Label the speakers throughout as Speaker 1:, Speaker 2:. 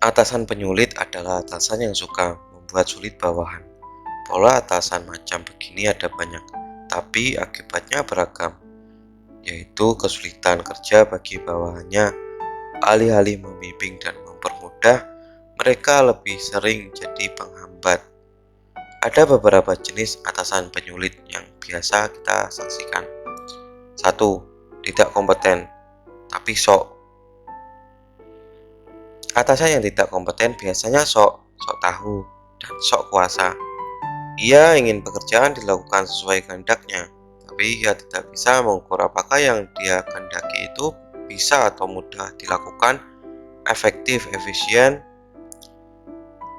Speaker 1: Atasan penyulit adalah atasan yang suka membuat sulit bawahan. Pola atasan macam begini ada banyak, tapi akibatnya beragam, yaitu kesulitan kerja bagi bawahannya, alih-alih membimbing dan mempermudah, mereka lebih sering jadi penghambat. Ada beberapa jenis atasan penyulit yang biasa kita saksikan. 1. Tidak kompeten, tapi sok. Atasan yang tidak kompeten biasanya sok tahu, dan sok kuasa. Ia ingin pekerjaan dilakukan sesuai kehendaknya, tapi ia tidak bisa mengukur apakah yang dia kehendaki itu bisa atau mudah dilakukan, efektif, efisien.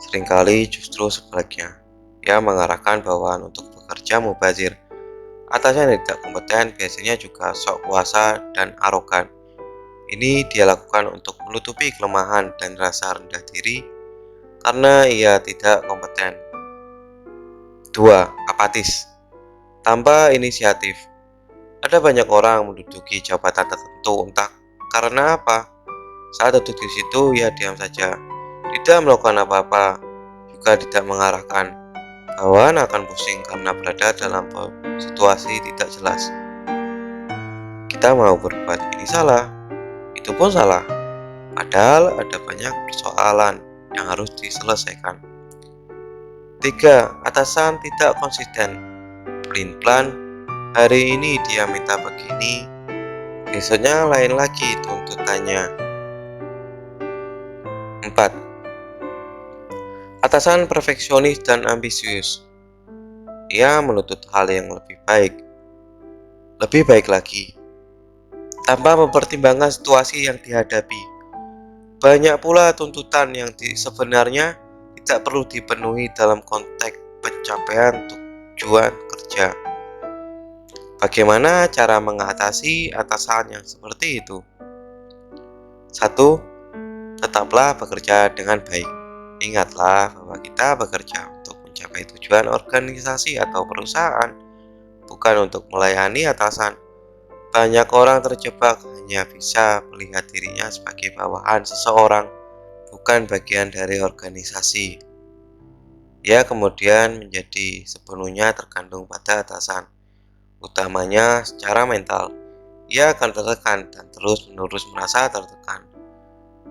Speaker 1: Seringkali justru sebaliknya, ia mengarahkan bawahan untuk bekerja mubazir. Atasan yang tidak kompeten biasanya juga sok kuasa dan arogan. Ini dia lakukan untuk menutupi kelemahan dan rasa rendah diri karena ia tidak kompeten. 2. Apatis, tanpa inisiatif. Ada banyak orang menduduki jabatan tertentu entah karena apa. Saat duduk di situ, ia diam saja, tidak melakukan apa-apa, juga tidak mengarahkan. Bawahan akan pusing karena berada dalam situasi tidak jelas. Kita mau berbuat ini salah, itu pun salah, padahal ada banyak persoalan yang harus diselesaikan. 3. Atasan tidak konsisten, pelin-pelan. Hari ini dia minta begini, besoknya lain lagi tuntutannya. 4. Atasan perfeksionis dan ambisius. Ia menuntut hal yang lebih baik lagi, tanpa mempertimbangkan situasi yang dihadapi. Banyak pula tuntutan yang sebenarnya tidak perlu dipenuhi dalam konteks pencapaian tujuan kerja. Bagaimana cara mengatasi atasan yang seperti itu? 1. Tetaplah bekerja dengan baik. Ingatlah bahwa kita bekerja untuk mencapai tujuan organisasi atau perusahaan, bukan untuk melayani atasan. Banyak orang terjebak hanya bisa melihat dirinya sebagai bawahan seseorang, bukan bagian dari organisasi. Ia kemudian menjadi sepenuhnya tergantung pada atasan, utamanya secara mental. Ia akan tertekan dan terus-menerus merasa tertekan.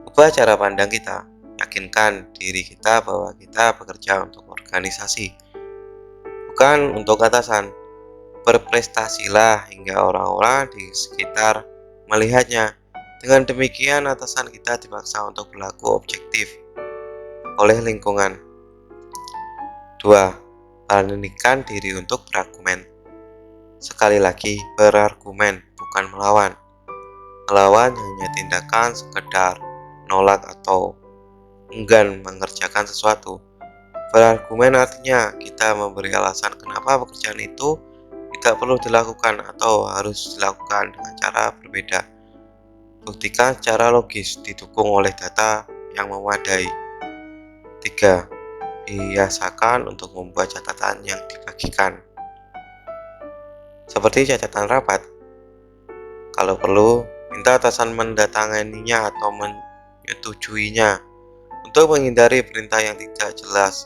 Speaker 1: Ubah cara pandang kita, yakinkan diri kita bahwa kita bekerja untuk organisasi, bukan untuk atasan. Berprestasilah hingga orang-orang di sekitar melihatnya. Dengan demikian, atasan kita dipaksa untuk berlaku objektif oleh lingkungan. 2. Beranikan diri untuk berargumen. Sekali lagi, berargumen, bukan melawan. Melawan hanya tindakan sekedar menolak atau enggan mengerjakan sesuatu. Berargumen artinya kita memberi alasan kenapa pekerjaan itu tidak perlu dilakukan atau harus dilakukan dengan cara berbeda. Buktikan secara logis didukung oleh data yang memadai. 3. Biasakan untuk membuat catatan yang dibagikan, seperti catatan rapat. Kalau perlu, minta atasan mendatanganinya atau menyetujuinya untuk menghindari perintah yang tidak jelas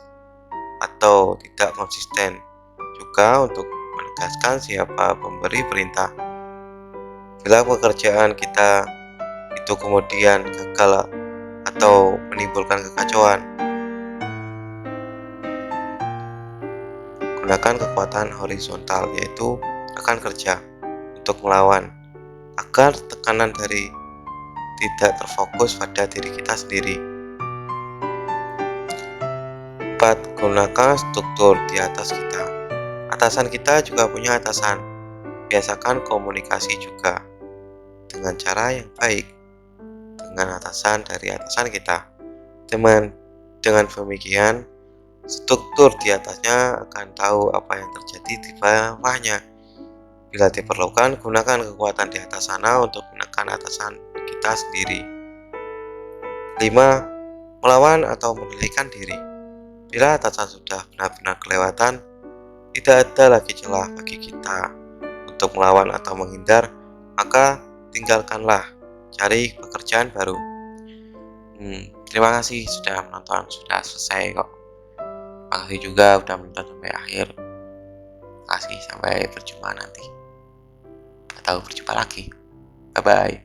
Speaker 1: atau tidak konsisten. Juga untuk menegaskan siapa pemberi perintah. Bila pekerjaan kita itu kemudian gagal atau menimbulkan kekacauan, gunakan kekuatan horizontal, yaitu rekan kerja, untuk melawan, agar tekanan dari tidak terfokus pada diri kita sendiri. 4. Gunakan struktur di atas kita. Atasan kita juga punya atasan. Biasakan komunikasi juga dengan cara yang baik dengan atasan dari atasan kita. Dengan demikian, struktur di atasnya akan tahu apa yang terjadi di bawahnya. Bila diperlukan, gunakan kekuatan di atas sana untuk menekan atasan kita sendiri. 5. Melawan atau mengendalikan diri. Bila atasan sudah benar-benar kelewatan, tidak ada lagi celah bagi kita untuk melawan atau menghindar, maka tinggalkanlah, cari pekerjaan baru. Terima kasih sudah menonton, sudah selesai kok. Terima kasih juga udah menonton sampai akhir. Terima kasih, sampai berjumpa nanti. Atau berjumpa lagi. Bye bye.